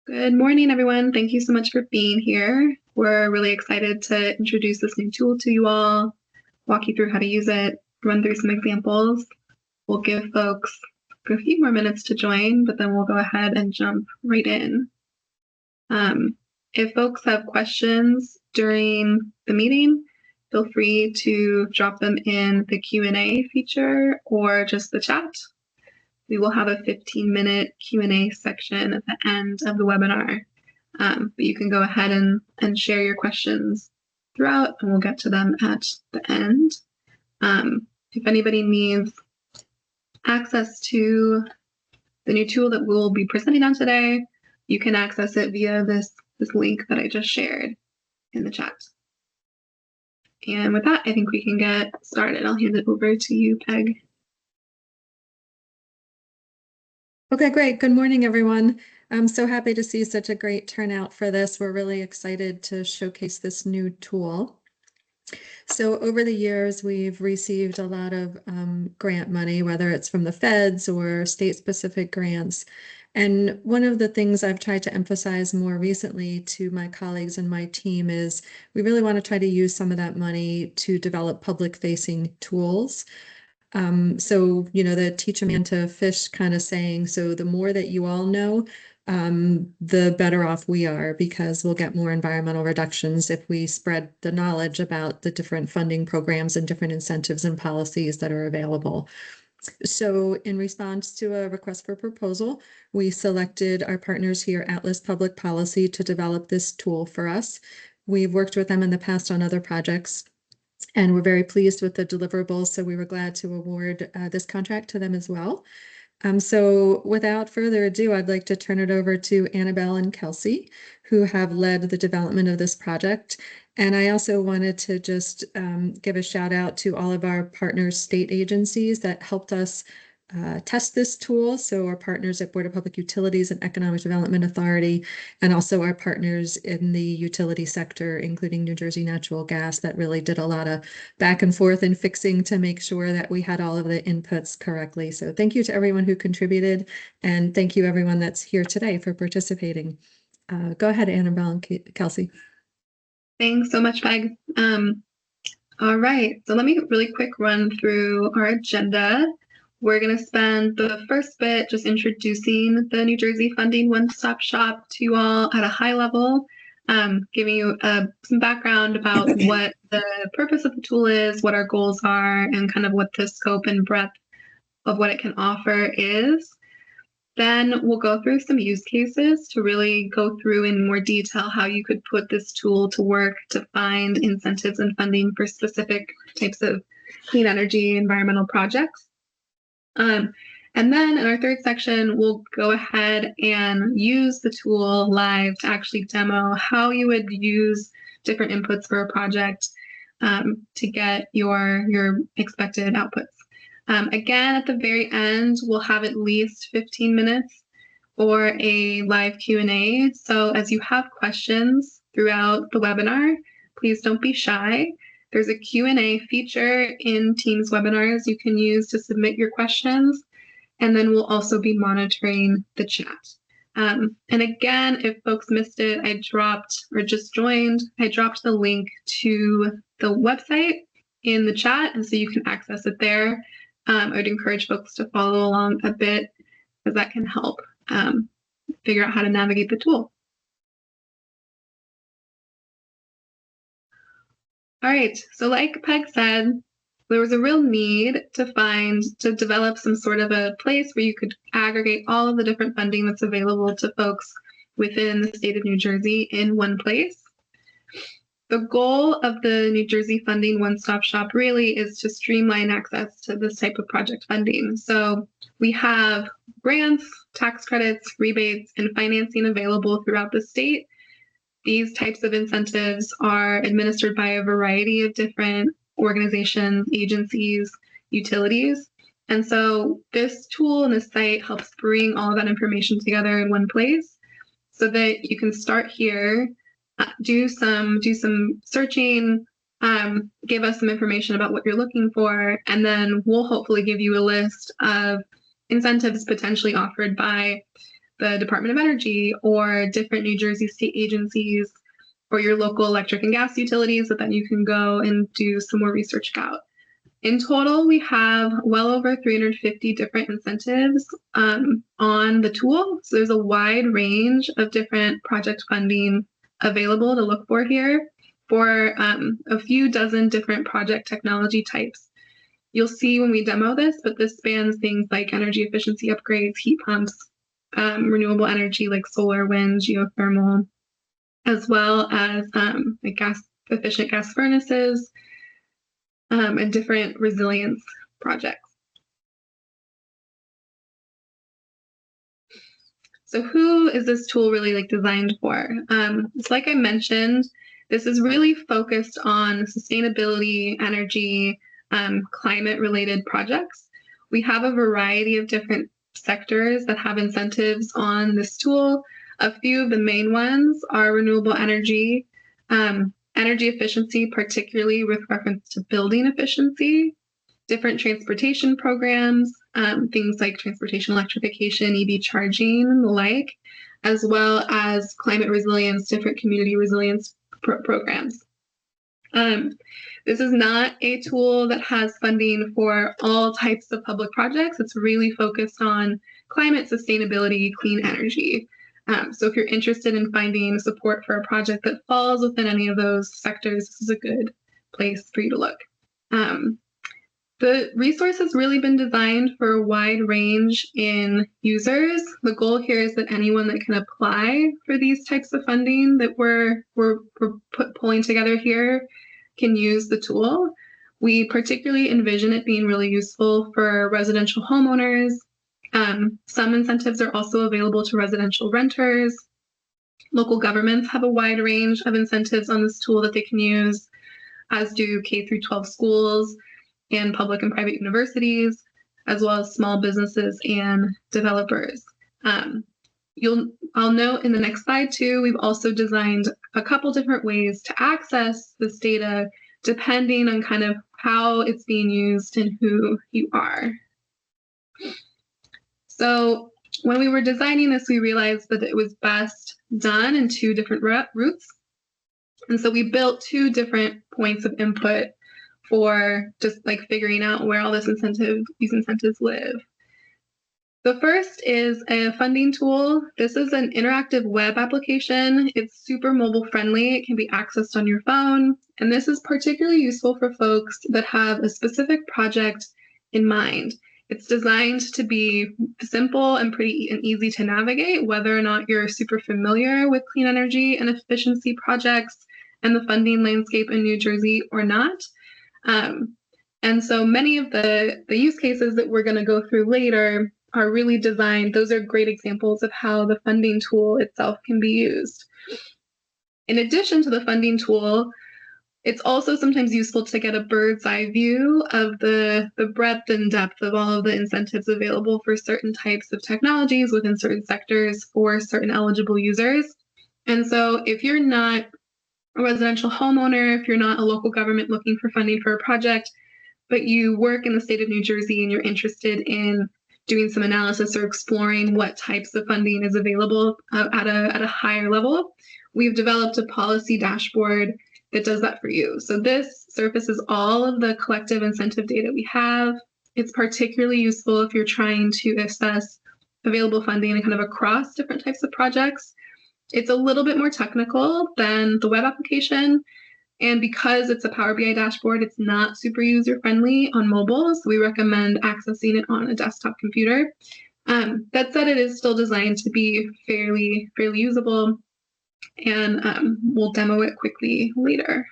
Good morning, everyone. Thank you so much for being here. We're really excited to introduce this new tool to you all, walk you through how to use it, run through some examples. We'll give folks a few more minutes to join, but then we'll go ahead and jump right in. If folks have questions during the meeting, feel free to drop them in the Q&A feature or just the chat. We will have a 15-minute Q&A section at the end of the webinar, but you can go ahead and share your questions throughout, and we'll get to them at the end. If anybody needs access to the new tool that we'll be presenting on today, you can access it via this link that I just shared in the chat. And with that, I think we can get started. I'll hand it over to you, Peg. Okay, great. Good morning, everyone. I'm so happy to see such a great turnout for this. We're really excited to showcase this new tool. So over the years, we've received a lot of grant money, whether it's from the feds or state-specific grants. And one of the things I've tried to emphasize more recently to my colleagues and my team is we really want to try to use some of that money to develop public-facing tools. So, the teach a man to fish kind of saying, so the more that you all know, the better off we are, because we'll get more environmental reductions if we spread the knowledge about the different funding programs and different incentives and policies that are available. So in response to a request for proposal, we selected our partners here, Atlas Public Policy, to develop this tool for us. We've worked with them in the past on other projects, and we're very pleased with the deliverables, so we were glad to award this contract to them as well. So without further ado, I'd like to turn it over to Annabelle and Kelsey, who have led the development of this project. And I also wanted to just give a shout out to all of our partner state agencies that helped us test this tool. So our partners at Board of Public Utilities and Economic Development Authority, and also our partners in the utility sector, including New Jersey Natural Gas, that really did a lot of back and forth and fixing to make sure that we had all of the inputs correctly. So thank you to everyone who contributed, and thank you everyone that's here today for participating. Go ahead, Annabelle and Kelsey. Thanks so much, Peg. All right, so let me really quick run through our agenda. We're going to spend the first bit just introducing the New Jersey Funding One-Stop Shop to you all at a high level, giving you some background about what the purpose of the tool is, what our goals are, and kind of what the scope and breadth of what it can offer is. Then we'll go through some use cases to really go through in more detail how you could put this tool to work to find incentives and funding for specific types of clean energy environmental projects. And then in our third section, we'll go ahead and use the tool live to actually demo how you would use different inputs for a project to get your expected outputs. Again, at the very end, we'll have at least 15 minutes for a live Q&A. So as you have questions throughout the webinar, please don't be shy. There's a Q&A feature in Teams webinars you can use to submit your questions, and then we'll also be monitoring the chat. And again, if folks missed it, I dropped the link to the website in the chat, and so you can access it there. I would encourage folks to follow along a bit, because that can help figure out how to navigate the tool. All right, so like Peg said, there was a real need to develop some sort of a place where you could aggregate all of the different funding that's available to folks within the state of New Jersey in one place. The goal of the New Jersey Funding One-Stop Shop really is to streamline access to this type of project funding. So we have grants, tax credits, rebates, and financing available throughout the state. These types of incentives are administered by a variety of different organizations, agencies, utilities. And so this tool and this site helps bring all of that information together in one place so that you can start here, do some searching, give us some information about what you're looking for, and then we'll hopefully give you a list of incentives potentially offered by the Department of Energy or different New Jersey state agencies or your local electric and gas utilities that then you can go and do some more research about. In total, we have well over 350 different incentives on the tool. So there's a wide range of different project funding available to look for here for a few dozen different project technology types. You'll see when we demo this, but this spans things like energy efficiency upgrades, heat pumps, renewable energy like solar, wind, geothermal, as well as like efficient gas furnaces, and different resilience projects. So who is this tool really designed for? So like I mentioned, this is really focused on sustainability, energy, climate-related projects. We have a variety of different sectors that have incentives on this tool. A few of the main ones are renewable energy, energy efficiency, particularly with reference to building efficiency, different transportation programs, things like transportation electrification, EV charging, and the like, as well as climate resilience, different community resilience programs. This is not a tool that has funding for all types of public projects. It's really focused on climate sustainability, clean energy. So if you're interested in finding support for a project that falls within any of those sectors, this is a good place for you to look. The resource has really been designed for a wide range in users. The goal here is that anyone that can apply for these types of funding that we're pulling together here can use the tool. We particularly envision it being really useful for residential homeowners. Some incentives are also available to residential renters. Local governments have a wide range of incentives on this tool that they can use, as do K through 12 schools and public and private universities, as well as small businesses and developers. I'll note in the next slide too, we've also designed a couple different ways to access this data depending on kind of how it's being used and who you are. So when we were designing this, we realized that it was best done in two different routes. And so we built two different points of input for just figuring out where all these incentives live. The first is a funding tool. This is an interactive web application. It's super mobile friendly. It can be accessed on your phone. And this is particularly useful for folks that have a specific project in mind. It's designed to be simple and pretty and easy to navigate, whether or not you're super familiar with clean energy and efficiency projects and the funding landscape in New Jersey or not. And so many of the use cases that we're going to go through later are really designed. Those are great examples of how the funding tool itself can be used. In addition to the funding tool, it's also sometimes useful to get a bird's eye view of the breadth and depth of all of the incentives available for certain types of technologies within certain sectors for certain eligible users. And so if you're not a residential homeowner, if you're not a local government looking for funding for a project, but you work in the state of New Jersey and you're interested in doing some analysis or exploring what types of funding is available at a higher level, we've developed a policy dashboard that does that for you. So this surfaces all of the collective incentive data we have. It's particularly useful if you're trying to assess available funding and kind of across different types of projects. It's a little bit more technical than the web application. And because it's a Power BI dashboard, it's not super user-friendly on mobile, so we recommend accessing it on a desktop computer. That said, it is still designed to be fairly usable, and we'll demo it quickly later.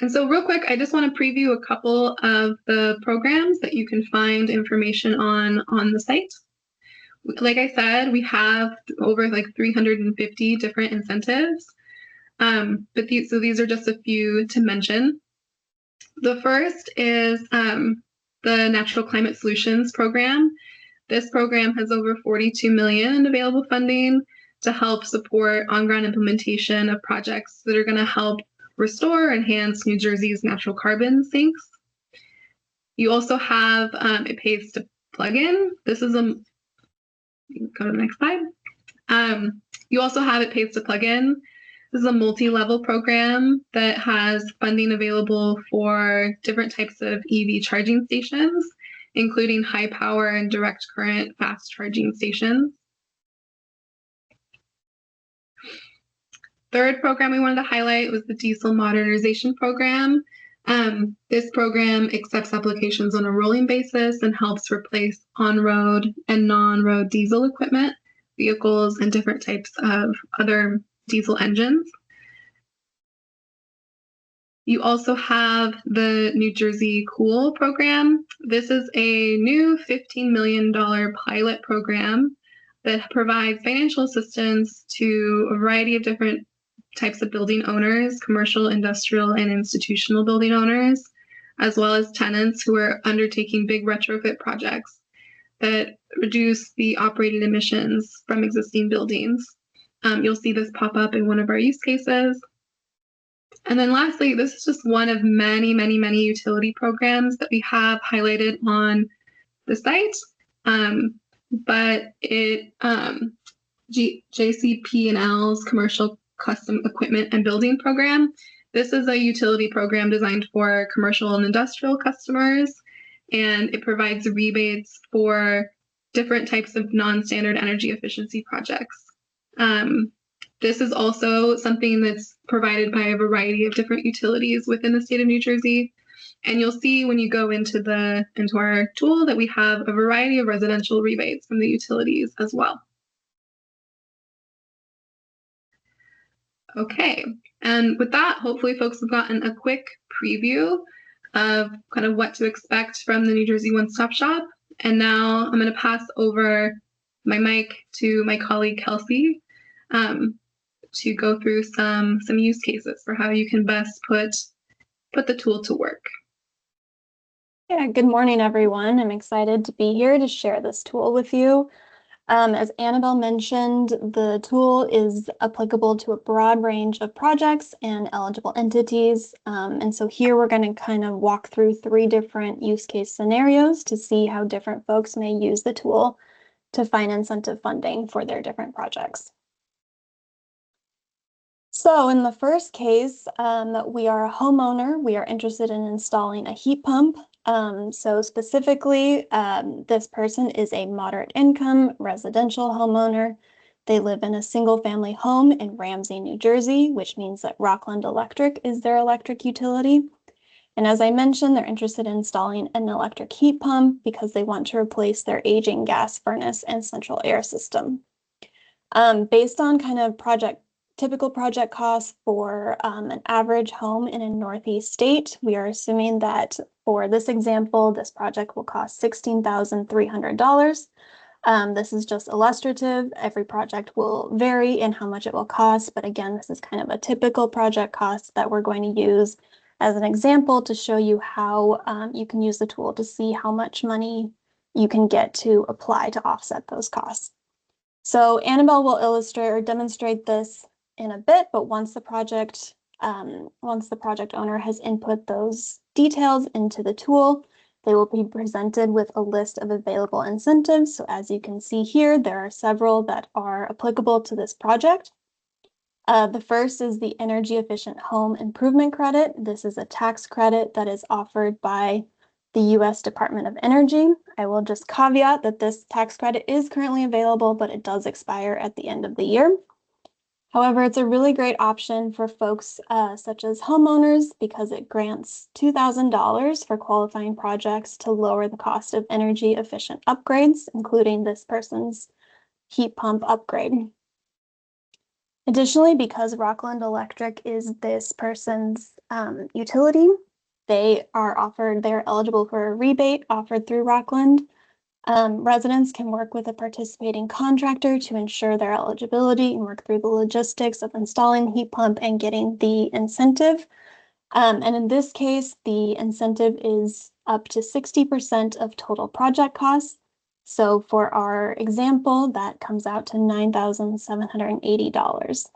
And so real quick, I just want to preview a couple of the programs that you can find information on the site. Like I said, we have over 350 different incentives, but these are just a few to mention. The first is the Natural Climate Solutions Program. This program has over $42 million in available funding to help support on-ground implementation of projects that are going to help restore or enhance New Jersey's natural carbon sinks. You also have, it pays to plugin. This is go to the next slide. You also have It Pays to Plugin. This is a multi-level program that has funding available for different types of EV charging stations, including high power and direct current fast charging stations. Third program we wanted to highlight was the Diesel Modernization Program. This program accepts applications on a rolling basis and helps replace on-road and non-road diesel equipment, vehicles, and different types of other diesel engines. You also have the New Jersey Cool program. This is a new $15 million pilot program that provides financial assistance to a variety of different types of building owners, commercial, industrial, and institutional building owners, as well as tenants who are undertaking big retrofit projects that reduce the operating emissions from existing buildings. You'll see this pop up in one of our use cases. And then lastly, this is just one of many, many, many utility programs that we have highlighted on the site. But JCP&L's Commercial Custom Equipment and Building Program. This is a utility program designed for commercial and industrial customers, and it provides rebates for different types of non-standard energy efficiency projects. This is also something that's provided by a variety of different utilities within the state of New Jersey. And you'll see when you go into our tool that we have a variety of residential rebates from the utilities as well. Okay, and with that, hopefully folks have gotten a quick preview of kind of what to expect from the New Jersey One Stop Shop. And now I'm going to pass over my mic to my colleague Kelsey to go through some use cases for how you can best put the tool to work. Yeah, good morning, everyone. I'm excited to be here to share this tool with you. As Annabelle mentioned, the tool is applicable to a broad range of projects and eligible entities. And so here we're going to kind of walk through 3 different use case scenarios to see how different folks may use the tool to find incentive funding for their different projects. So in the first case, we are a homeowner. We are interested in installing a heat pump. So specifically, this person is a moderate income residential homeowner. They live in a single family home in Ramsey, New Jersey, which means that Rockland Electric is their electric utility. And as I mentioned, they're interested in installing an electric heat pump because they want to replace their aging gas furnace and central air system. Based on kind of typical project costs for an average home in a Northeast state, we are assuming that for this example, this project will cost $16,300. This is just illustrative. Every project will vary in how much it will cost, but again, this is kind of a typical project cost that we're going to use as an example to show you how you can use the tool to see how much money you can get to apply to offset those costs. So Annabelle will illustrate or demonstrate this in a bit, but once the project owner has input those details into the tool, they will be presented with a list of available incentives. So as you can see here, there are several that are applicable to this project. The first is the Energy Efficient Home Improvement Credit. This is a tax credit that is offered by the U.S. Department of Energy. I will just caveat that this tax credit is currently available, but it does expire at the end of the year. However, it's a really great option for folks such as homeowners because it grants $2,000 for qualifying projects to lower the cost of energy efficient upgrades, including this person's heat pump upgrade. Additionally, because Rockland Electric is this person's utility, they're eligible for a rebate offered through Rockland. Residents can work with a participating contractor to ensure their eligibility and work through the logistics of installing the heat pump and getting the incentive. And in this case, the incentive is up to 60% of total project costs. So for our example, that comes out to $9,780.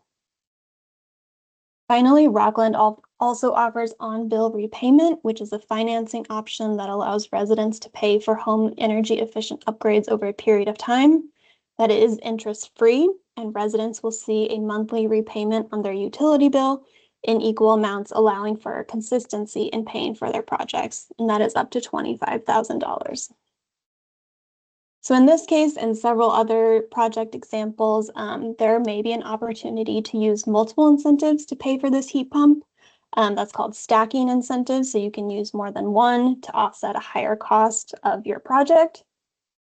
Finally, Rockland also offers on-bill repayment, which is a financing option that allows residents to pay for home energy efficient upgrades over a period of time. That is interest-free, and residents will see a monthly repayment on their utility bill in equal amounts, allowing for consistency in paying for their projects, and that is up to $25,000. So in this case and several other project examples, there may be an opportunity to use multiple incentives to pay for this heat pump. That's called stacking incentives, so you can use more than one to offset a higher cost of your project.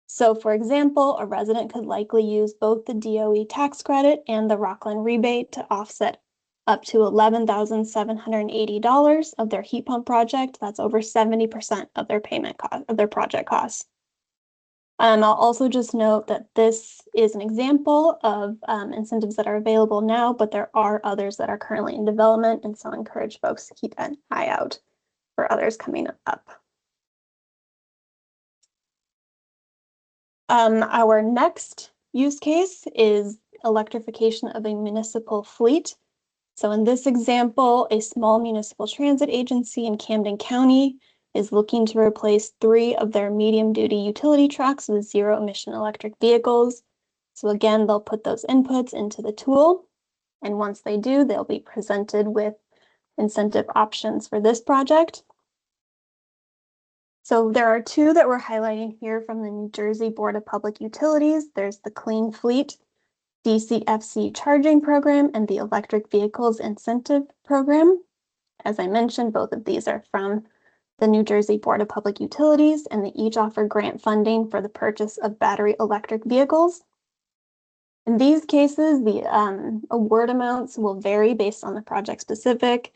So for example, a resident could likely use both the DOE tax credit and the Rockland rebate to offset up to $11,780 of their heat pump project. That's over 70% of their payment cost of their project costs. I'll also just note that this is an example of incentives that are available now, but there are others that are currently in development, and so I encourage folks to keep an eye out for others coming up. Our next use case is electrification of a municipal fleet. So in this example, a small municipal transit agency in Camden County is looking to replace 3 of their medium-duty utility trucks with zero-emission electric vehicles. So again, they'll put those inputs into the tool, and once they do, they'll be presented with incentive options for this project. So there are 2 that we're highlighting here from the New Jersey Board of Public Utilities. There's the Clean Fleet DCFC charging program and the Electric Vehicles Incentive Program. As I mentioned, both of these are from the New Jersey Board of Public Utilities, and they each offer grant funding for the purchase of battery electric vehicles. In these cases, the award amounts will vary based on the project specific,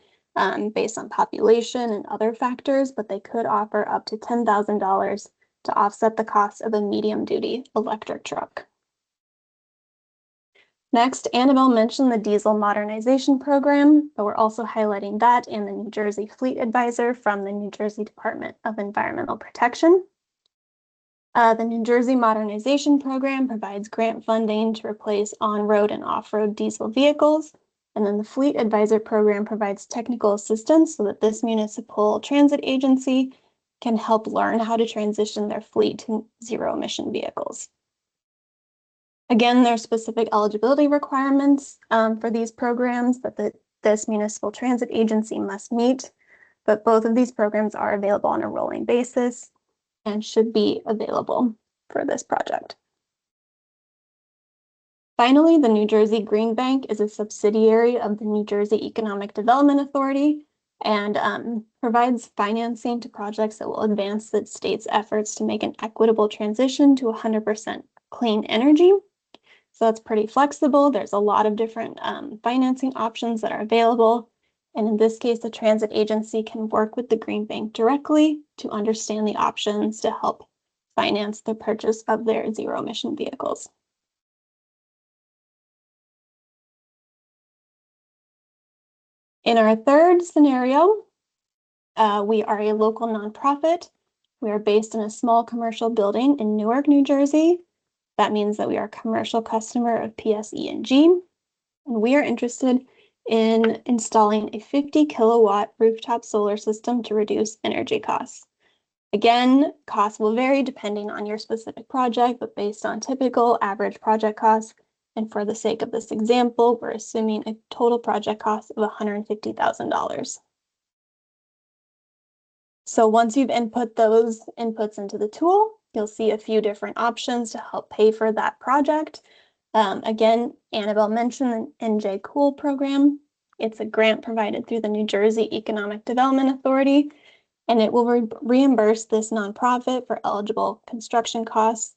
based on population and other factors, but they could offer up to $10,000 to offset the cost of a medium-duty electric truck. Next, Annabelle mentioned the diesel modernization program, but we're also highlighting that and the New Jersey Fleet Advisor from the New Jersey Department of Environmental Protection. The New Jersey Modernization Program provides grant funding to replace on-road and off-road diesel vehicles, and then the Fleet Advisor program provides technical assistance so that this municipal transit agency can help learn how to transition their fleet to zero-emission vehicles. Again, there are specific eligibility requirements for these programs that this municipal transit agency must meet, but both of these programs are available on a rolling basis and should be available for this project. Finally, the New Jersey Green Bank is a subsidiary of the New Jersey Economic Development Authority and provides financing to projects that will advance the state's efforts to make an equitable transition to 100% clean energy. So that's pretty flexible. There's a lot of different financing options that are available. And in this case, the transit agency can work with the Green Bank directly to understand the options to help finance the purchase of their zero-emission vehicles. In our third scenario, we are a local nonprofit. We are based in a small commercial building in Newark, New Jersey. That means that we are a commercial customer of PSE&G, and we are interested in installing a 50 kilowatt rooftop solar system to reduce energy costs. Again, costs will vary depending on your specific project, but based on typical average project costs, and for the sake of this example, we're assuming a total project cost of $150,000. So once you've input those inputs into the tool, you'll see a few different options to help pay for that project. Again, Annabelle mentioned the NJ Cool program. It's a grant provided through the New Jersey Economic Development Authority, and it will reimburse this nonprofit for eligible construction costs.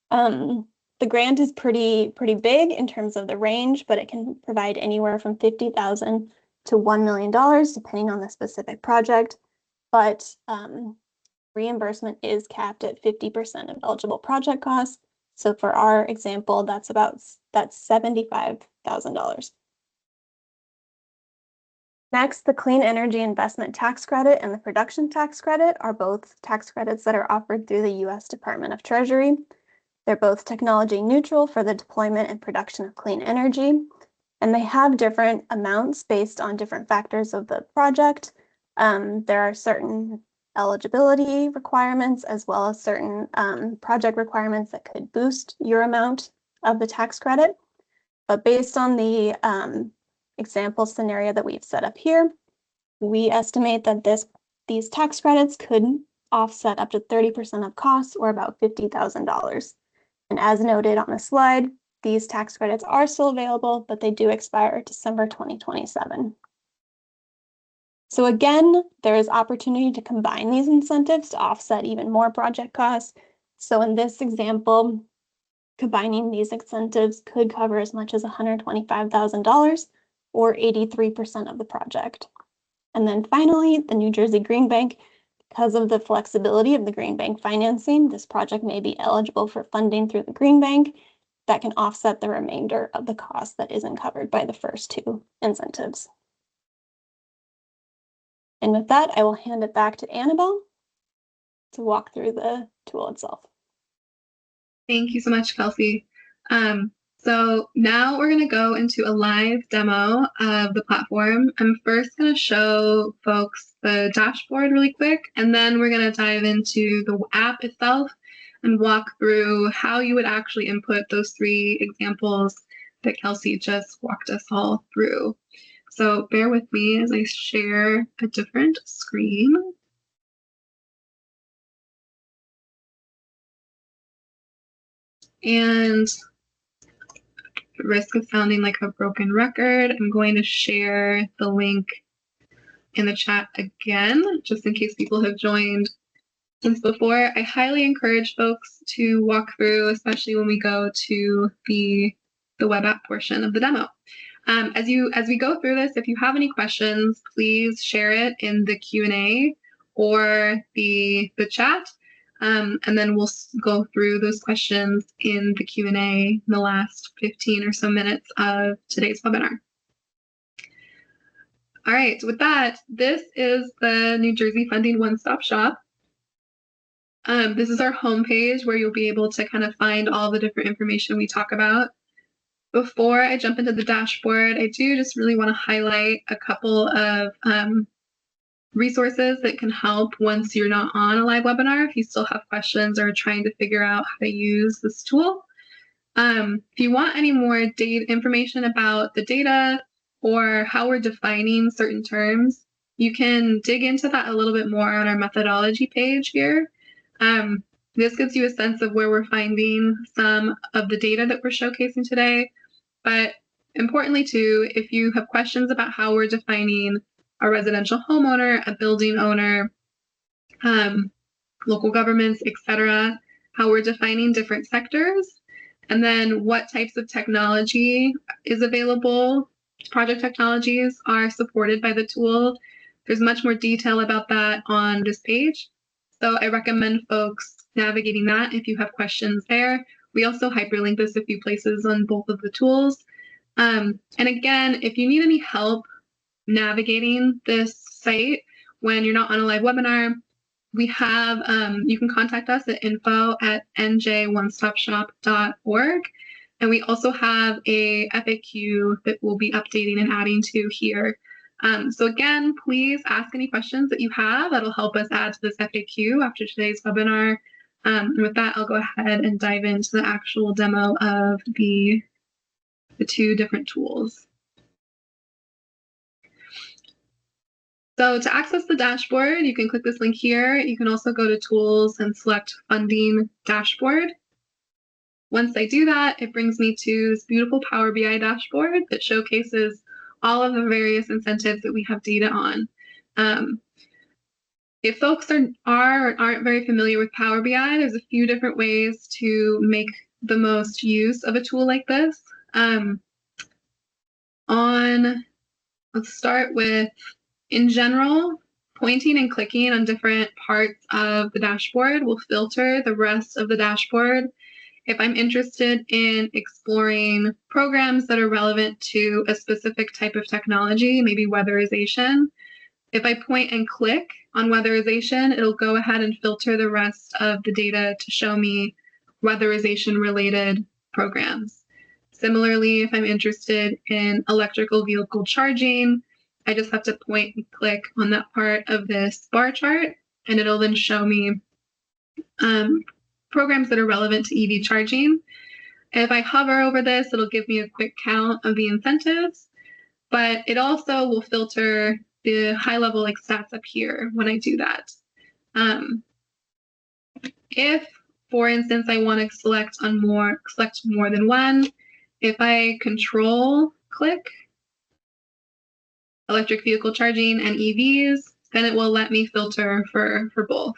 The grant is pretty big in terms of the range, but it can provide anywhere from $50,000 to $1 million, depending on the specific project. But reimbursement is capped at 50% of eligible project costs. So for our example, that's $75,000. Next, the Clean Energy Investment Tax Credit and the Production Tax Credit are both tax credits that are offered through the U.S. Department of Treasury. They're both technology neutral for the deployment and production of clean energy. And they have different amounts based on different factors of the project. There are certain eligibility requirements as well as certain project requirements that could boost your amount of the tax credit. But based on the example scenario that we've set up here, we estimate that these tax credits could offset up to 30% of costs, or about $50,000. And as noted on the slide, these tax credits are still available, but they do expire December 2027. So again, there is opportunity to combine these incentives to offset even more project costs. So in this example, combining these incentives could cover as much as $125,000 or 83% of the project. And then finally, the New Jersey Green Bank, because of the flexibility of the Green Bank financing, this project may be eligible for funding through the Green Bank that can offset the remainder of the cost that isn't covered by the first two incentives. And with that, I will hand it back to Annabelle to walk through the tool itself. Thank you so much, Kelsey. So now we're going to go into a live demo of the platform. I'm first going to show folks the dashboard really quick, and then we're going to dive into the app itself and walk through how you would actually input those 3 examples that Kelsey just walked us all through. So bear with me as I share a different screen. And at risk of sounding like a broken record, I'm going to share the link in the chat again, just in case people have joined since before. I highly encourage folks to walk through, especially when we go to the web app portion of the demo. As we go through this, if you have any questions, please share it in the Q&A or the chat. And then we'll go through those questions in the Q&A in the last 15 or so minutes of today's webinar. All right, with that, this is the New Jersey Funding One-Stop Shop. This is our homepage where you'll be able to kind of find all the different information we talk about. Before I jump into the dashboard, I do just really want to highlight a couple of resources that can help once you're not on a live webinar, if you still have questions or are trying to figure out how to use this tool. If you want any more data information about the data or how we're defining certain terms, you can dig into that a little bit more on our methodology page here. This gives you a sense of where we're finding some of the data that we're showcasing today. But importantly, too, if you have questions about how we're defining a residential homeowner, a building owner, local governments, etc., how we're defining different sectors, and then what types of technology is available, project technologies are supported by the tool. There's much more detail about that on this page. So I recommend folks navigating that if you have questions there. We also hyperlink this a few places on both of the tools. And again, if you need any help navigating this site when you're not on a live webinar, we have, you can contact us at info@njonestopshop.org. And we also have a FAQ that we'll be updating and adding to here. So again, please ask any questions that you have. That'll help us add to this FAQ after today's webinar. And with that, I'll go ahead and dive into the actual demo of the 2 different tools. So to access the dashboard, you can click this link here. You can also go to Tools and select Funding Dashboard. Once I do that, it brings me to this beautiful Power BI dashboard that showcases all of the various incentives that we have data on. If folks aren't very familiar with Power BI, there's a few different ways to make the most use of a tool like this. Let's start with, in general, pointing and clicking on different parts of the dashboard will filter the rest of the dashboard. If I'm interested in exploring programs that are relevant to a specific type of technology, maybe weatherization, if I point and click on weatherization, it'll go ahead and filter the rest of the data to show me weatherization-related programs. Similarly, if I'm interested in electrical vehicle charging, I just have to point and click on that part of this bar chart, and it'll then show me programs that are relevant to EV charging. If I hover over this, it'll give me a quick count of the incentives, but it also will filter the high level like stats up here when I do that. If, for instance, I want to select more than one, if I control click electric vehicle charging and EVs, then it will let me filter for both.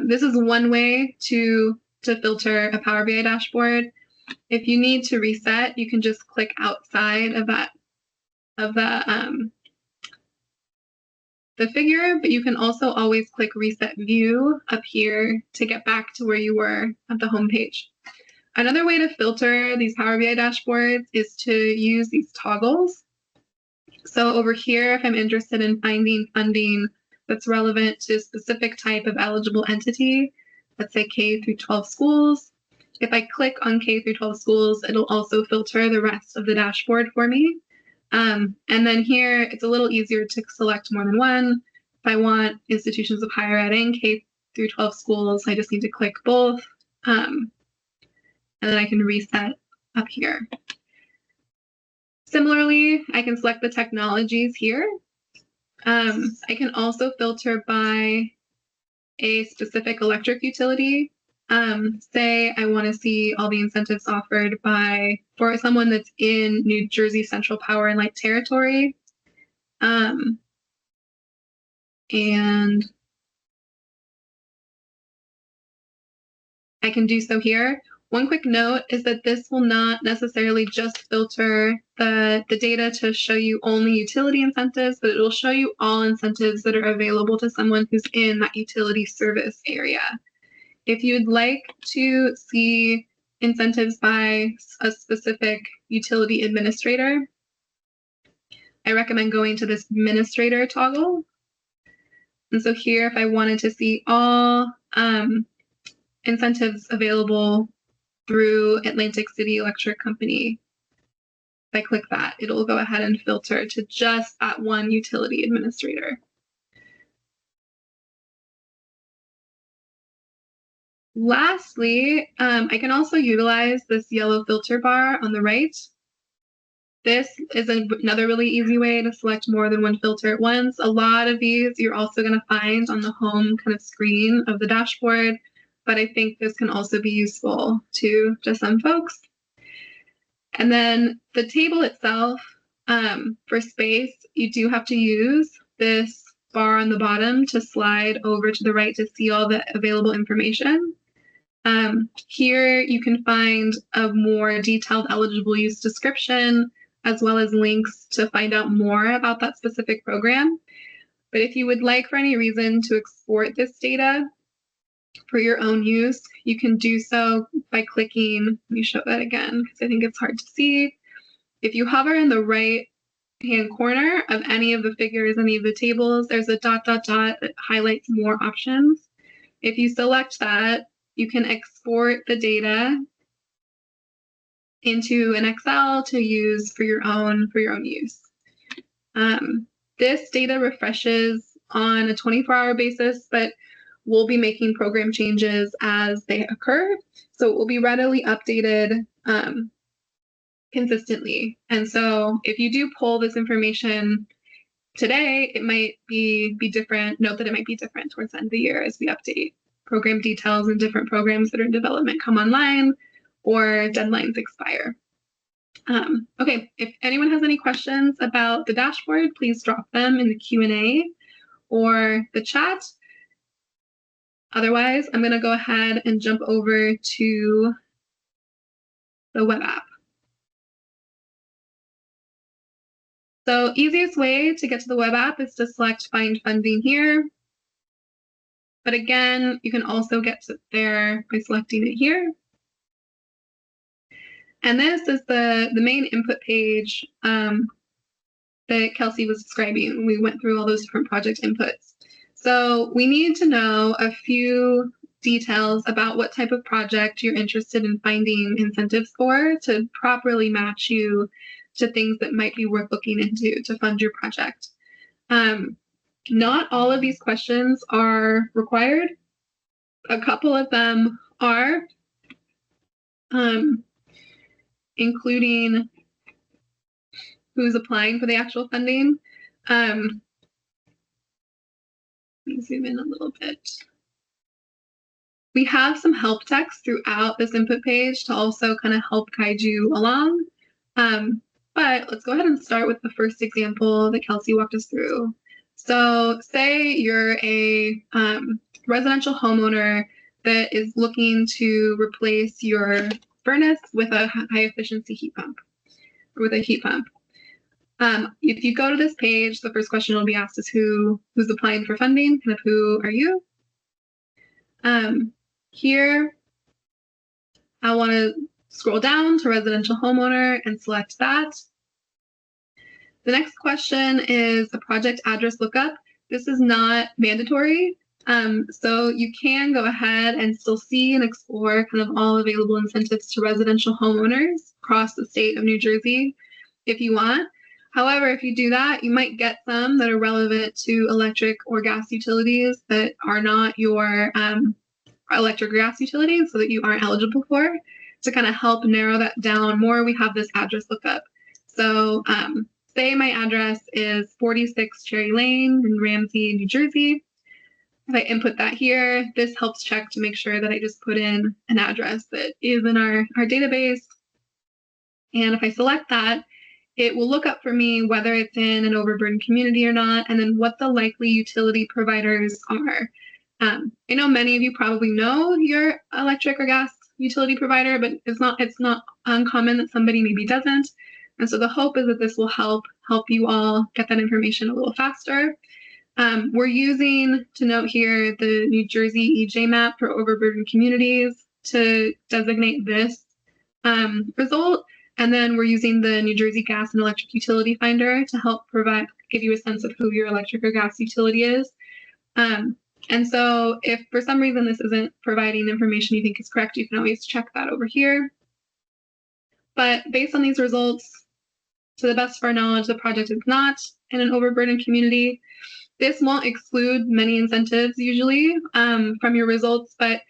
This is one way to filter a Power BI dashboard. If you need to reset, you can just click outside of the figure, but you can also always click reset view up here to get back to where you were at the home page. Another way to filter these Power BI dashboards is to use these toggles. So over here, if I'm interested in finding funding that's relevant to a specific type of eligible entity, let's say K through 12 schools, if I click on K through 12 schools, it'll also filter the rest of the dashboard for me. And then here, it's a little easier to select more than one. If I want institutions of higher ed and K through 12 schools, I just need to click both. And then I can reset up here. Similarly, I can select the technologies here. I can also filter by a specific electric utility. Say I want to see all the incentives offered for someone that's in New Jersey Central Power and Light territory. And I can do so here. One quick note is that this will not necessarily just filter the data to show you only utility incentives, but it will show you all incentives that are available to someone who's in that utility service area. If you'd like to see incentives by a specific utility administrator, I recommend going to this administrator toggle. And so here, if I wanted to see all incentives available through Atlantic City Electric Company, if I click that, it'll go ahead and filter to just that one utility administrator. Lastly, I can also utilize this yellow filter bar on the right. This is another really easy way to select more than one filter at once. A lot of these you're also going to find on the home kind of screen of the dashboard, but I think this can also be useful to some folks. And then the table itself, for space, you do have to use this bar on the bottom to slide over to the right to see all the available information. Here you can find a more detailed eligible use description, as well as links to find out more about that specific program. But if you would like for any reason to export this data for your own use, you can do so by clicking, let me show that again, because I think it's hard to see. If you hover in the right-hand corner of any of the figures, any of the tables, there's a ... that highlights more options. If you select that, you can export the data into an Excel to use for your own use. This data refreshes on a 24-hour basis, but we'll be making program changes as they occur. So it will be readily updated consistently. And so if you do pull this information today, it might be different. Note that it might be different towards the end of the year as we update program details and different programs that are in development come online or deadlines expire. Okay, if anyone has any questions about the dashboard, please drop them in the Q&A or the chat. Otherwise, I'm going to go ahead and jump over to the web app. So easiest way to get to the web app is to select Find Funding here. But again, you can also get to there by selecting it here. And this is the main input page that Kelsey was describing when we went through all those different project inputs. So we need to know a few details about what type of project you're interested in finding incentives for to properly match you to things that might be worth looking into to fund your project. Not all of these questions are required. A couple of them are, including who's applying for the actual funding. Let me zoom in a little bit. We have some help text throughout this input page to also kind of help guide you along. But let's go ahead and start with the first example that Kelsey walked us through. So say you're a residential homeowner that is looking to replace your furnace with a high efficiency heat pump, or with a heat pump. If you go to this page, the first question will be asked is who's applying for funding, kind of who are you? Here, I want to scroll down to residential homeowner and select that. The next question is a project address lookup. This is not mandatory, so you can go ahead and still see and explore kind of all available incentives to residential homeowners across the state of New Jersey if you want. However, if you do that, you might get some that are relevant to electric or gas utilities that are not your electric or gas utilities, so that you aren't eligible for. To kind of help narrow that down more, we have this address lookup. So say my address is 46 Cherry Lane in Ramsey, New Jersey. If I input that here, this helps check to make sure that I just put in an address that is in our database. And if I select that, it will look up for me whether it's in an overburdened community or not, and then what the likely utility providers are. I know many of you probably know your electric or gas utility provider, but it's not uncommon that somebody maybe doesn't. And so the hope is that this will help you all get that information a little faster. We're using, to note here, the New Jersey EJ map for overburdened communities to designate this result. And then we're using the New Jersey Gas and Electric Utility Finder to help give you a sense of who your electric or gas utility is. And so if for some reason this isn't providing information you think is correct, you can always check that over here. But based on these results, to the best of our knowledge, the project is not in an overburdened community. This won't exclude many incentives usually from your results, but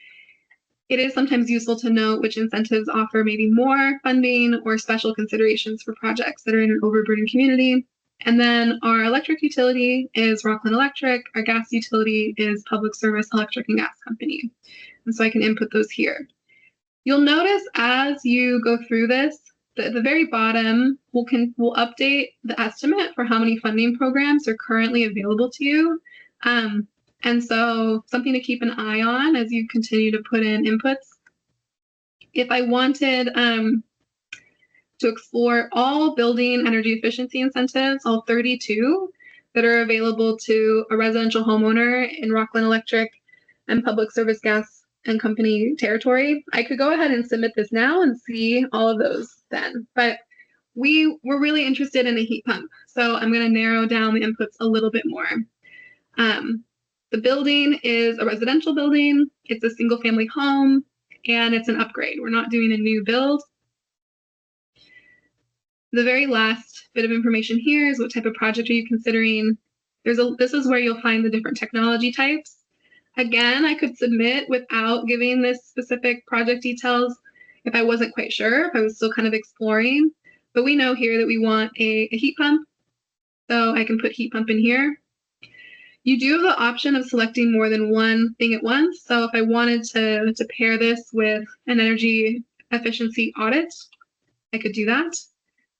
it is sometimes useful to note which incentives offer maybe more funding or special considerations for projects that are in an overburdened community. And then our electric utility is Rockland Electric. Our gas utility is Public Service Electric and Gas Company. And so I can input those here. You'll notice as you go through this, at the very bottom, we'll update the estimate for how many funding programs are currently available to you. And so something to keep an eye on as you continue to put in inputs. If I wanted to explore all building energy efficiency incentives, all 32 that are available to a residential homeowner in Rockland Electric and Public Service Gas and Company territory, I could go ahead and submit this now and see all of those then. But we're really interested in a heat pump, so I'm going to narrow down the inputs a little bit more. The building is a residential building, it's a single family home, and it's an upgrade. We're not doing a new build. The very last bit of information here is what type of project are you considering. This is where you'll find the different technology types. Again, I could submit without giving this specific project details if I wasn't quite sure, if I was still kind of exploring. But we know here that we want a heat pump, so I can put heat pump in here. You do have the option of selecting more than one thing at once. So if I wanted to pair this with an energy efficiency audit, I could do that.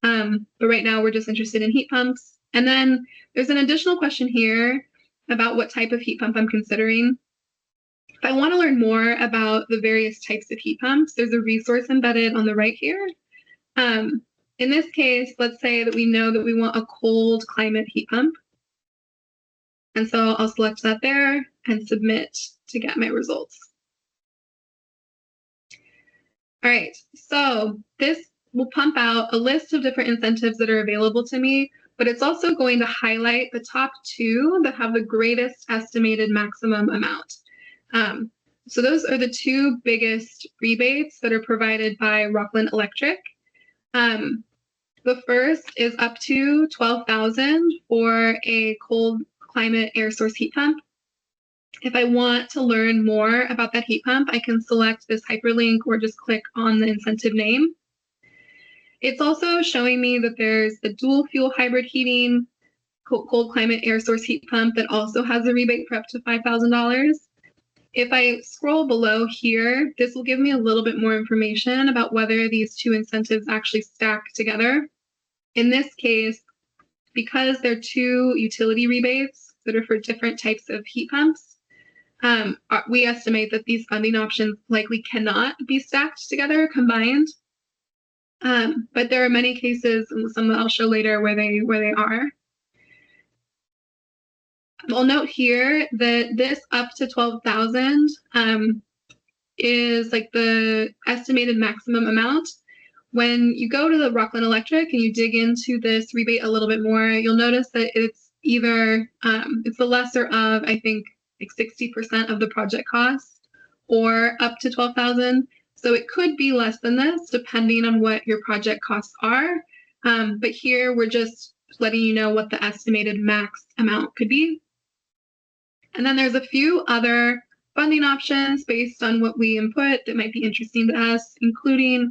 But right now we're just interested in heat pumps. And then there's an additional question here about what type of heat pump I'm considering. If I want to learn more about the various types of heat pumps, there's a resource embedded on the right here. In this case, let's say that we know that we want a cold climate heat pump. And so I'll select that there and submit to get my results. All right, so this will pump out a list of different incentives that are available to me, but it's also going to highlight the top 2 that have the greatest estimated maximum amount. So those are the two biggest rebates that are provided by Rockland Electric. The first is up to $12,000 for a cold climate air source heat pump. If I want to learn more about that heat pump, I can select this hyperlink or just click on the incentive name. It's also showing me that there's a dual fuel hybrid heating cold climate air source heat pump that also has a rebate for up to $5,000. If I scroll below here, this will give me a little bit more information about whether these two incentives actually stack together. In this case, because they're two utility rebates that are for different types of heat pumps, we estimate that these funding options likely cannot be stacked together, combined. But there are many cases, and some that I'll show later, where they are. I'll note here that this up to $12,000 is like the estimated maximum amount. When you go to the Rockland Electric and you dig into this rebate a little bit more, you'll notice that it's either it's the lesser of, I think, like 60% of the project cost, or up to $12,000. So it could be less than this, depending on what your project costs are. But here we're just letting you know what the estimated max amount could be. And then there's a few other funding options based on what we input that might be interesting to us, including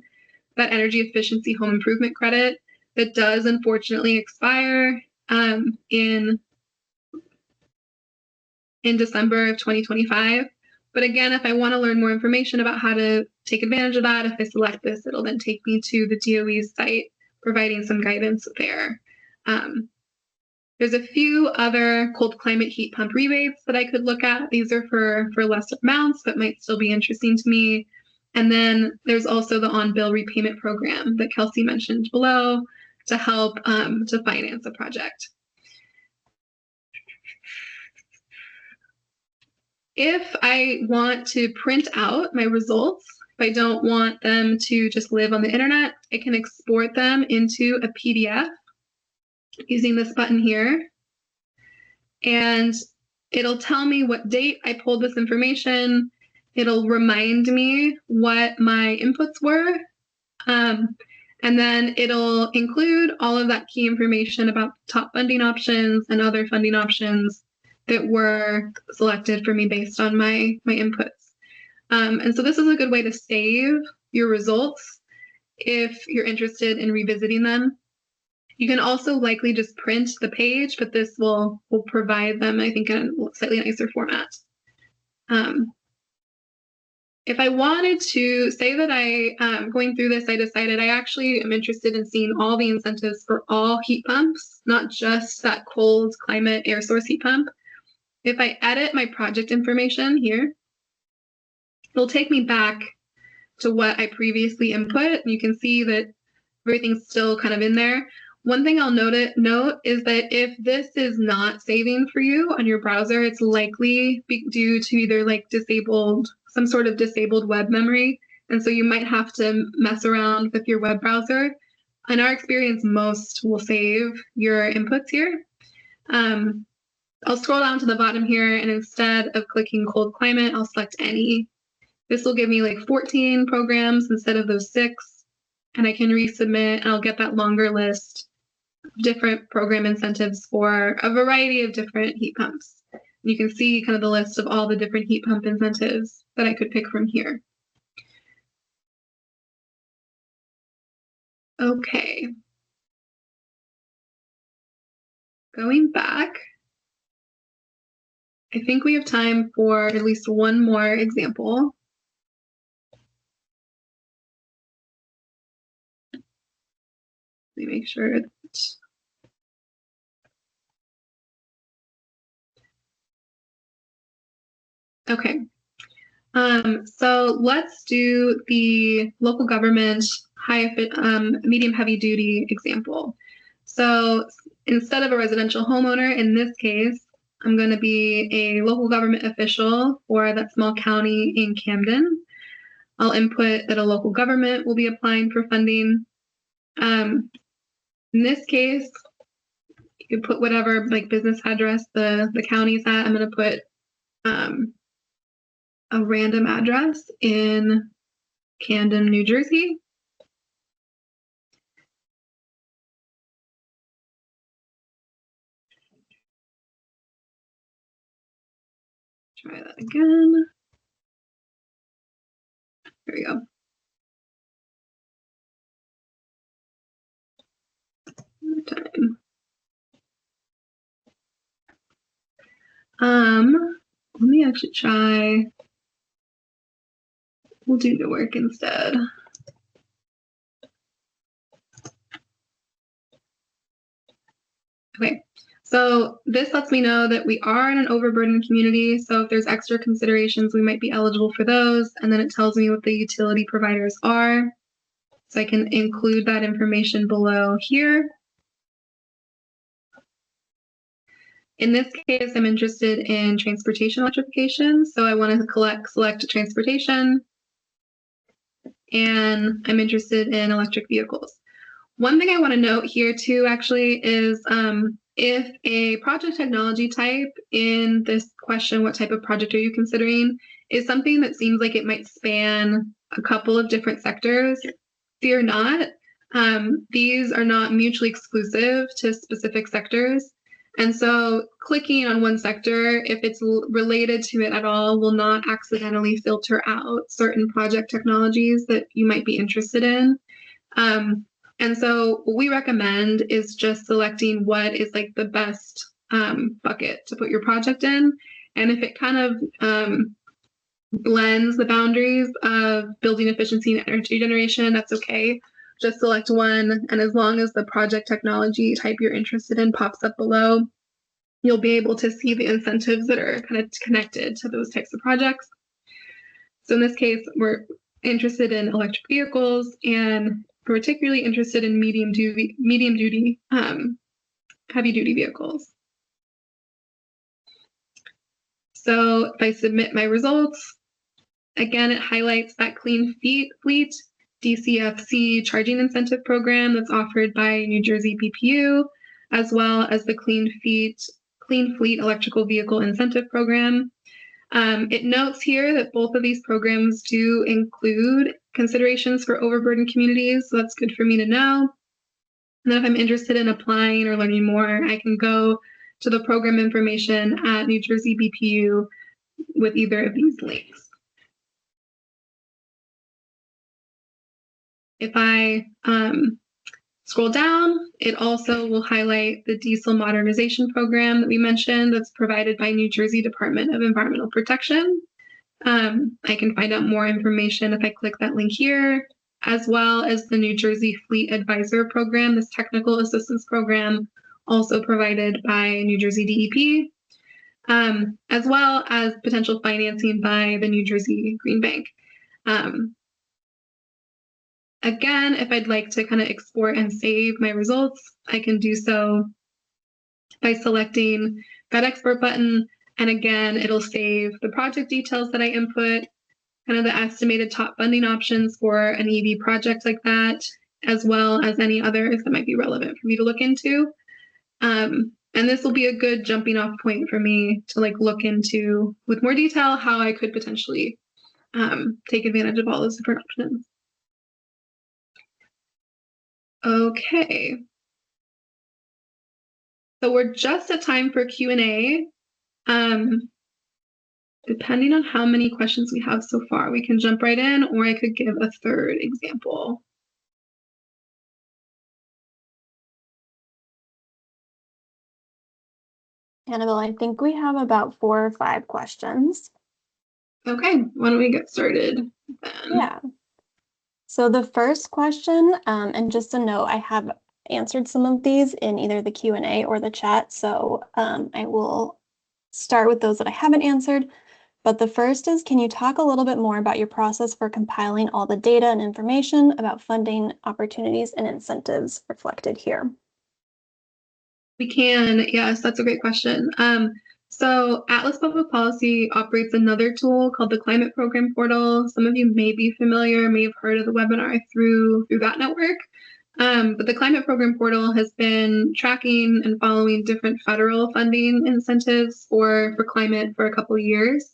that energy efficiency home improvement credit that does unfortunately expire in December of 2025. But again, if I want to learn more information about how to take advantage of that, if I select this, it'll then take me to the DOE's site, providing some guidance there. There's a few other cold climate heat pump rebates that I could look at. These are for lesser amounts, but might still be interesting to me. And then there's also the on-bill repayment program that Kelsey mentioned below to help to finance a project. If I want to print out my results, if I don't want them to just live on the internet, I can export them into a PDF using this button here. And it'll tell me what date I pulled this information. It'll remind me what my inputs were. And then it'll include all of that key information about top funding options and other funding options that were selected for me based on my inputs. And so this is a good way to save your results if you're interested in revisiting them. You can also likely just print the page, but this will provide them, I think, in a slightly nicer format. If I wanted to say that going through this, I decided I actually am interested in seeing all the incentives for all heat pumps, not just that cold climate air source heat pump. If I edit my project information here, it'll take me back to what I previously input. You can see that everything's still kind of in there. One thing I'll note is that if this is not saving for you on your browser, it's likely due to either like some sort of disabled web memory. And so you might have to mess around with your web browser. In our experience, most will save your inputs here. I'll scroll down to the bottom here, and instead of clicking cold climate, I'll select any. This will give me like 14 programs instead of those 6. And I can resubmit, and I'll get that longer list of different program incentives for a variety of different heat pumps. You can see kind of the list of all the different heat pump incentives that I could pick from here. Okay. Going back, I think we have time for at least one more example. Let me make sure that okay. So let's do the local government medium heavy duty example. So instead of a residential homeowner, in this case, I'm going to be a local government official for that small county in Camden. I'll input that a local government will be applying for funding. In this case, you can put whatever like business address the county's at. I'm going to put a random address in Camden, New Jersey. Try that again. There we go. Time. Let me actually try. We'll do Newark instead. Okay, so this lets me know that we are in an overburdened community. So if there's extra considerations, we might be eligible for those. And then it tells me what the utility providers are. So I can include that information below here. In this case, I'm interested in transportation electrification. So I want to select transportation. And I'm interested in electric vehicles. One thing I want to note here too, actually, is if a project technology type in this question, what type of project are you considering, is something that seems like it might span a couple of different sectors, fear not. These are not mutually exclusive to specific sectors. And so clicking on one sector, if it's related to it at all, will not accidentally filter out certain project technologies that you might be interested in. And so what we recommend is just selecting what is like the best bucket to put your project in. And if it kind of blends the boundaries of building efficiency and energy generation, that's okay. Just select one. And as long as the project technology type you're interested in pops up below, you'll be able to see the incentives that are kind of connected to those types of projects. So in this case, we're interested in electric vehicles and particularly interested in medium duty heavy duty vehicles. So if I submit my results, again, it highlights that Clean Fleet DCFC charging incentive program that's offered by New Jersey BPU, as well as the Clean Fleet electrical vehicle incentive program. It notes here that both of these programs do include considerations for overburdened communities, so that's good for me to know. And then if I'm interested in applying or learning more, I can go to the program information at New Jersey BPU with either of these links. If I scroll down, it also will highlight the diesel modernization program that we mentioned that's provided by New Jersey Department of Environmental Protection. I can find out more information if I click that link here, as well as the New Jersey Fleet Advisor Program, this technical assistance program, also provided by New Jersey DEP, as well as potential financing by the New Jersey Green Bank. Again, if I'd like to kind of export and save my results, I can do so by selecting that export button. And again, it'll save the project details that I input, kind of the estimated top funding options for an EV project like that, as well as any others that might be relevant for me to look into. And this will be a good jumping off point for me to like look into with more detail how I could potentially take advantage of all those different options. Okay. So we're just at time for Q&A. Depending on how many questions we have so far, we can jump right in, or I could give a third example. Annabelle, I think we have about 4 or 5 questions. Okay, why don't we get started then? Yeah. So the first question, and just a note, I have answered some of these in either the Q&A or the chat, so I will start with those that I haven't answered. But the first is, can you talk a little bit more about your process for compiling all the data and information about funding opportunities and incentives reflected here? We can, yes, that's a great question. So Atlas Public Policy operates another tool called the Climate Program Portal. Some of you may be familiar, may have heard of the webinar through that network. But the Climate Program Portal has been tracking and following different federal funding incentives for climate for a couple of years.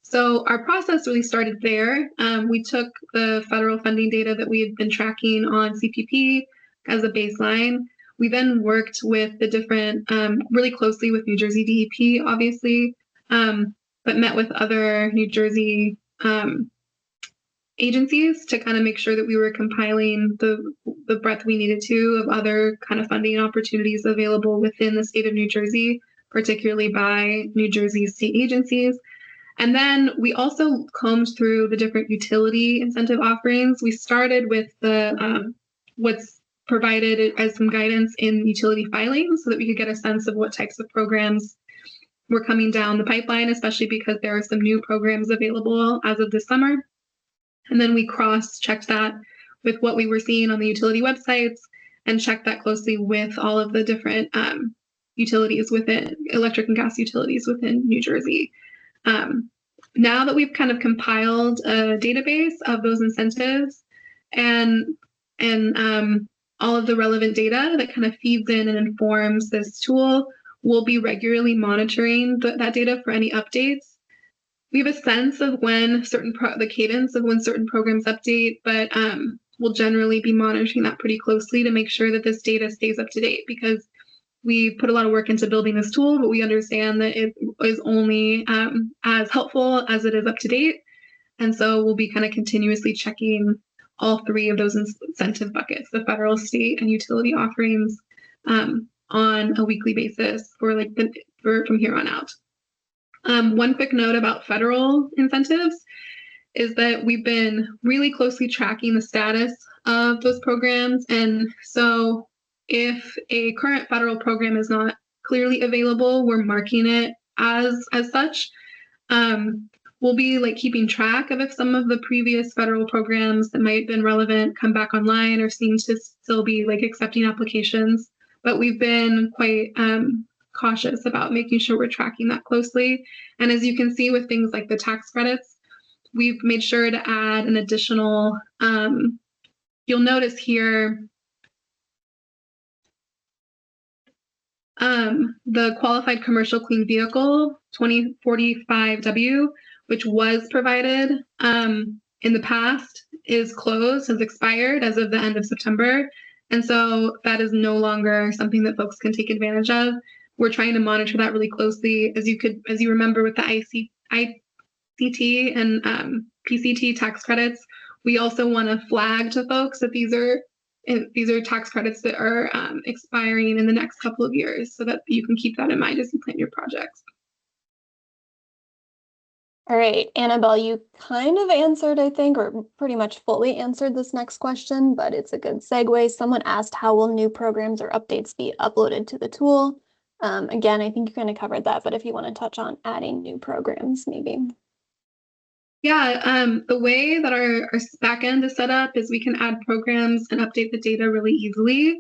So our process really started there. We took the federal funding data that we had been tracking on CPP as a baseline. We then worked with the different, really closely with New Jersey DEP, obviously, but met with other New Jersey agencies to kind of make sure that we were compiling the breadth we needed to of other kind of funding opportunities available within the state of New Jersey, particularly by New Jersey state agencies. And then we also combed through the different utility incentive offerings. We started with the what's provided as some guidance in utility filings so that we could get a sense of what types of programs were coming down the pipeline, especially because there are some new programs available as of this summer. And then we cross-checked that with what we were seeing on the utility websites and checked that closely with all of the different utilities within electric and gas utilities within New Jersey. Now that we've kind of compiled a database of those incentives and all of the relevant data that kind of feeds in and informs this tool, we'll be regularly monitoring that data for any updates. We have a sense of when the cadence of when certain programs update, but we'll generally be monitoring that pretty closely to make sure that this data stays up to date, because we put a lot of work into building this tool, but we understand that it is only as helpful as it is up to date. And so we'll be kind of continuously checking all three of those incentive buckets, the federal, state, and utility offerings, on a weekly basis for from here on out. One quick note about federal incentives is that we've been really closely tracking the status of those programs. And so if a current federal program is not clearly available, we're marking it as such. We'll be keeping track of if some of the previous federal programs that might have been relevant come back online or seem to still be accepting applications. But we've been quite cautious about making sure we're tracking that closely. And as you can see with things like the tax credits, we've made sure to add an additional, you'll notice here, the Qualified Commercial Clean Vehicle 2045W, which was provided in the past, is closed, has expired as of the end of September. And so that is no longer something that folks can take advantage of. We're trying to monitor that really closely. As you remember with the ICT and PCT tax credits, we also want to flag to folks that these are tax credits that are expiring in the next couple of years, so that you can keep that in mind as you plan your projects. All right, Annabelle, you kind of answered, I think, or pretty much fully answered this next question, but it's a good segue. Someone asked, how will new programs or updates be uploaded to the tool? Again, I think you kind of covered that, but if you want to touch on adding new programs, maybe. Yeah, the way that our backend is set up is we can add programs and update the data really easily.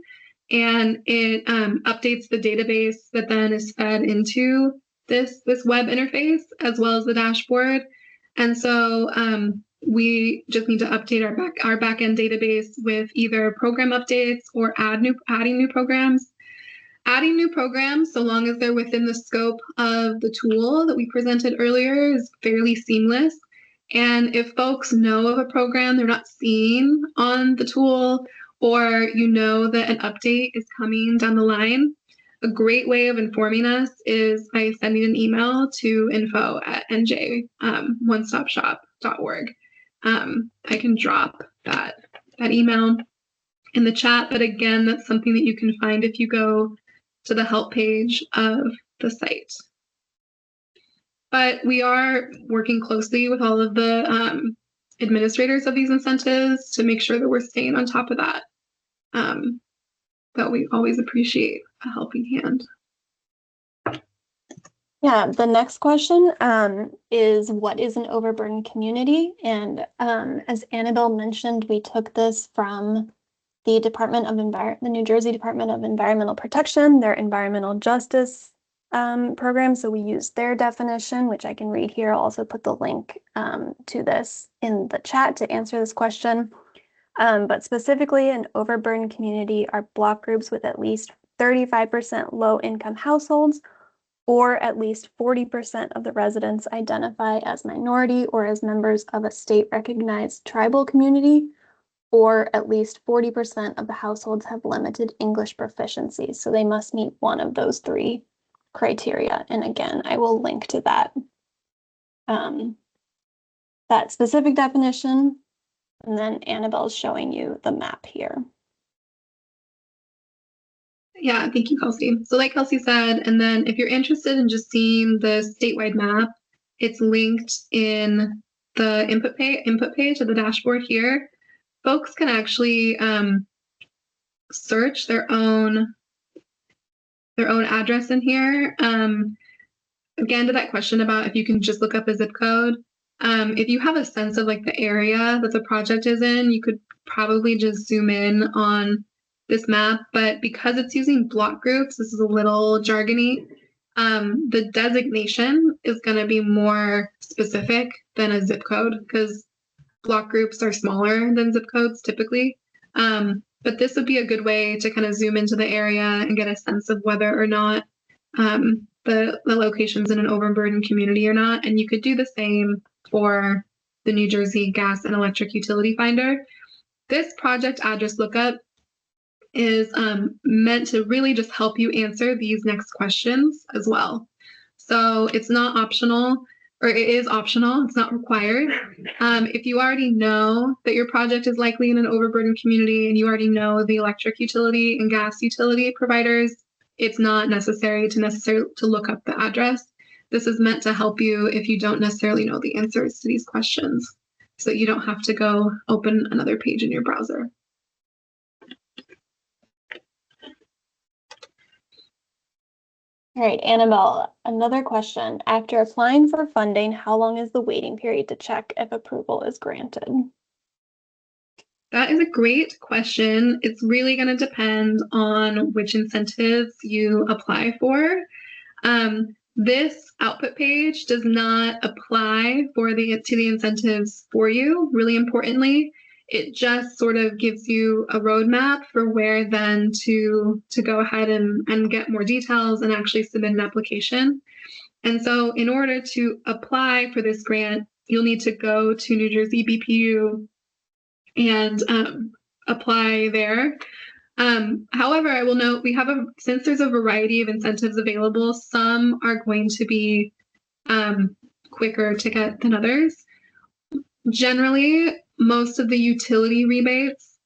And it updates the database that then is fed into this web interface as well as the dashboard. And so we just need to update our backend database with either program updates or adding new programs. Adding new programs, so long as they're within the scope of the tool that we presented earlier, is fairly seamless. And if folks know of a program they're not seeing on the tool, or you know that an update is coming down the line, a great way of informing us is by sending an email to info@nj onestopshop.org. I can drop that email in the chat, but again, that's something that you can find if you go to the help page of the site. But we are working closely with all of the administrators of these incentives to make sure that we're staying on top of that. But we always appreciate a helping hand. Yeah, the next question is, what is an overburdened community? And as Annabelle mentioned, we took this from the the New Jersey Department of Environmental Protection, their environmental justice program. So we used their definition, which I can read here. I'll also put the link to this in the chat to answer this question. But specifically, an overburdened community are block groups with at least 35% low-income households or at least 40% of the residents identify as minority or as members of a state-recognized tribal community, or at least 40% of the households have limited English proficiency. So they must meet one of those three criteria. And again, I will link to that, that specific definition. And then Annabelle's showing you the map here. Yeah, thank you, Kelsey. So like Kelsey said, and then if you're interested in just seeing the statewide map, it's linked in the input page of the dashboard here. Folks can actually search their own address in here. Again, to that question about if you can just look up a zip code, if you have a sense of like the area that the project is in, you could probably just zoom in on this map, but because it's using block groups, this is a little jargony. The designation is going to be more specific than a zip code because block groups are smaller than zip codes typically. But this would be a good way to kind of zoom into the area and get a sense of whether or not the location's in an overburdened community or not. And you could do the same for the New Jersey Gas and Electric Utility Finder. This project address lookup is meant to really just help you answer these next questions as well. So it's not optional, or it is optional, it's not required. If you already know that your project is likely in an overburdened community and you already know the electric utility and gas utility providers, it's not necessary to look up the address. This is meant to help you if you don't necessarily know the answers to these questions, so you don't have to go open another page in your browser. All right, Annabelle, another question. After applying for funding, how long is the waiting period to check if approval is granted? That is a great question. It's really going to depend on which incentives you apply for. This output page does not apply to the incentives for you, really importantly. It just sort of gives you a roadmap for where then to go ahead and get more details and actually submit an application. And so in order to apply for this grant, you'll need to go to New Jersey BPU and apply there. However, I will note since there's a variety of incentives available, some are going to be quicker to get than others. Generally, most of the utility rebates,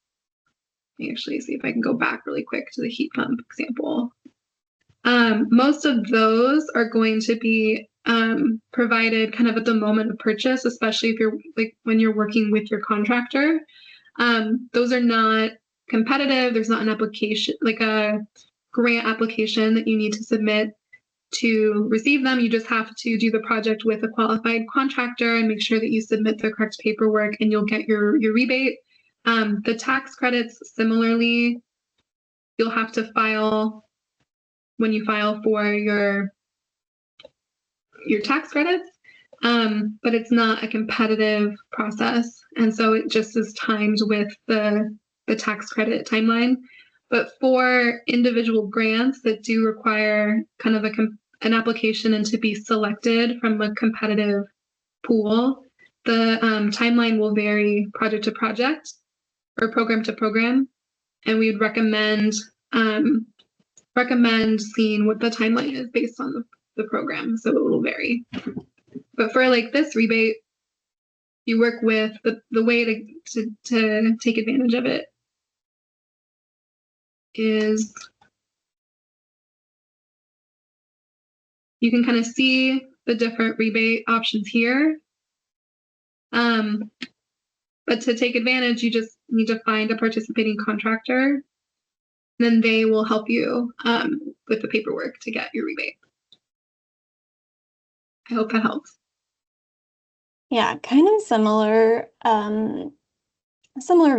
let me actually see if I can go back really quick to the heat pump example. Most of those are going to be provided kind of at the moment of purchase, especially if you're when you're working with your contractor. Those are not competitive. There's not an application, like a grant application that you need to submit to receive them. You just have to do the project with a qualified contractor and make sure that you submit the correct paperwork and you'll get your rebate. The tax credits, similarly, you'll have to file when you file for your tax credits, but it's not a competitive process. And so it just is timed with the tax credit timeline. But for individual grants that do require kind of an application and to be selected from a competitive pool, the timeline will vary project to project or program to program. And we would recommend seeing what the timeline is based on the program. So it will vary. But for like this rebate, you work with the way to take advantage of it is you can kind of see the different rebate options here. But to take advantage, you just need to find a participating contractor. Then they will help you with the paperwork to get your rebate. I hope that helps. Yeah, kind of similar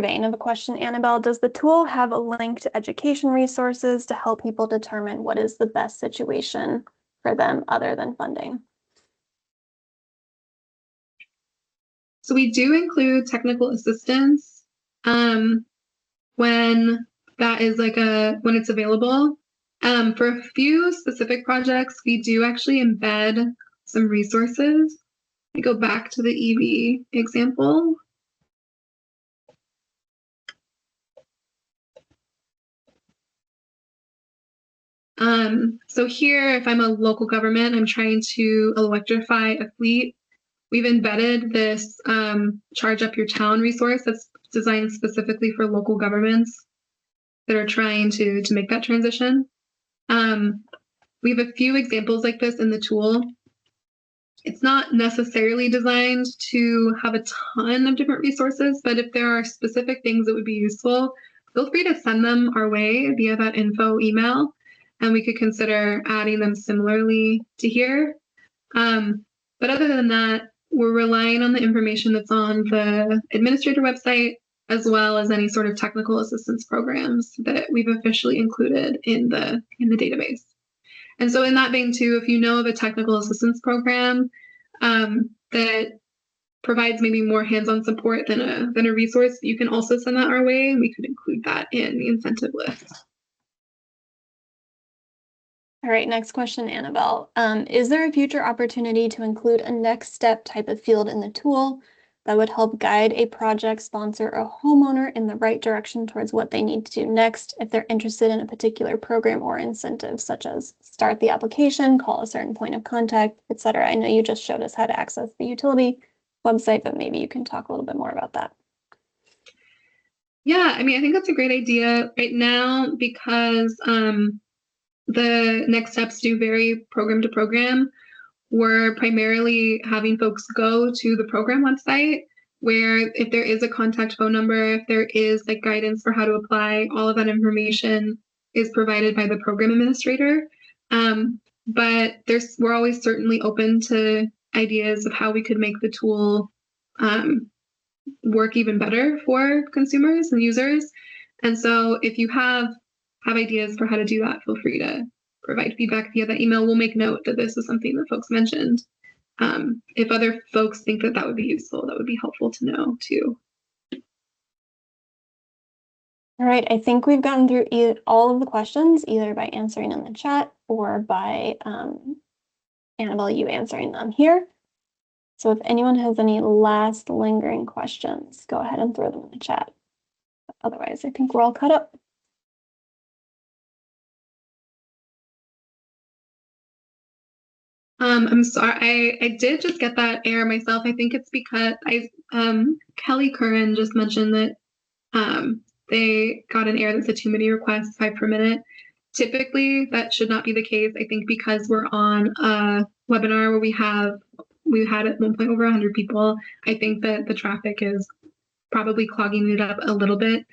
vein of a question, Annabelle. Does the tool have a link to education resources to help people determine what is the best situation for them other than funding? So we do include technical assistance when that is when it's available. For a few specific projects, we do actually embed some resources. I go back to the EV example. So here, if I'm a local government, I'm trying to electrify a fleet. We've embedded this Charge Up Your Town resource that's designed specifically for local governments that are trying to make that transition. We have a few examples like this in the tool. It's not necessarily designed to have a ton of different resources, but if there are specific things that would be useful, feel free to send them our way via that info email, and we could consider adding them similarly to here. But other than that, we're relying on the information that's on the administrator website, as well as any sort of technical assistance programs that we've officially included in the database. And so in that vein too, if you know of a technical assistance program that provides maybe more hands-on support than a resource, you can also send that our way, and we could include that in the incentive list. All right, next question, Annabelle. Is there a future opportunity to include a next step type of field in the tool that would help guide a project sponsor or homeowner in the right direction towards what they need to do next if they're interested in a particular program or incentive, such as start the application, call a certain point of contact, etc.? I know you just showed us how to access the utility website, but maybe you can talk a little bit more about that. Yeah, I mean, I think that's a great idea right now because the next steps do vary program to program. We're primarily having folks go to the program website where if there is a contact phone number, if there is like guidance for how to apply, all of that information is provided by the program administrator. But we're always certainly open to ideas of how we could make the tool work even better for consumers and users. And so if you have ideas for how to do that, feel free to provide feedback via that email. We'll make note that this is something that folks mentioned. If other folks think that would be useful, that would be helpful to know too. All right, I think we've gotten through all of the questions, either by answering in the chat or by Annabelle, you answering them here. So if anyone has any last lingering questions, go ahead and throw them in the chat. Otherwise, I think we're all caught up. I'm sorry, I did just get that error myself. I think it's because Kelly Curran just mentioned that they got an error that said too many requests, 5 per minute. Typically, that should not be the case. I think because we're on a webinar where we had at one point over 100 people, I think that the traffic is probably clogging it up a little bit.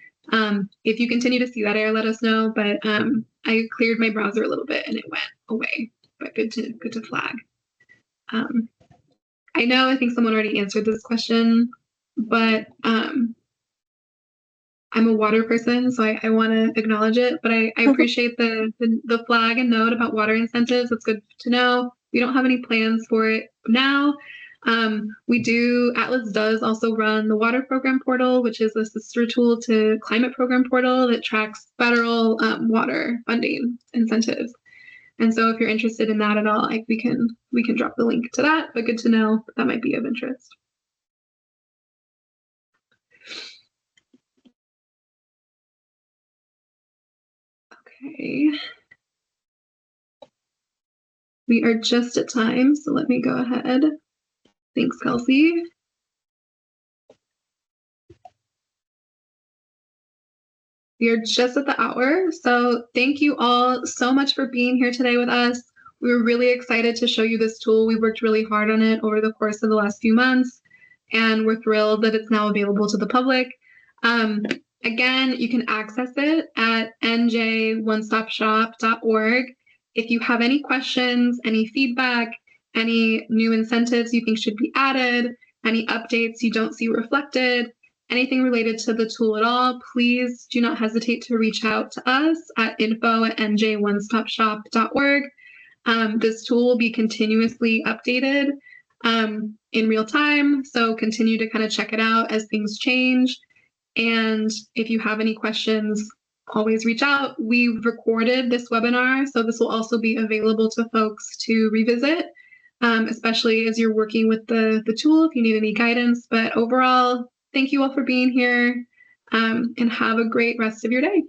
If you continue to see that error, let us know. But I cleared my browser a little bit and it went away. But good to flag. I think someone already answered this question, but I'm a water person, so I want to acknowledge it. But I appreciate the flag and note about water incentives. It's good to know. We don't have any plans for it now. Atlas does also run the water program portal, which is a sister tool to climate program portal that tracks federal water funding incentives. And so if you're interested in that at all, we can drop the link to that, but good to know that might be of interest. Okay. We are just at time, so let me go ahead. Thanks, Kelsey. We are just at the hour, so thank you all so much for being here today with us. We were really excited to show you this tool. We worked really hard on it over the course of the last few months, and we're thrilled that it's now available to the public. Again, you can access it at njonestopshop.org. If you have any questions, any feedback, any new incentives you think should be added, any updates you don't see reflected, anything related to the tool at all, please do not hesitate to reach out to us at info@njonestopshop.org. This tool will be continuously updated in real time, so continue to kind of check it out as things change. And if you have any questions, always reach out. We recorded this webinar, so this will also be available to folks to revisit, especially as you're working with the tool, if you need any guidance. But overall, thank you all for being here, and have a great rest of your day.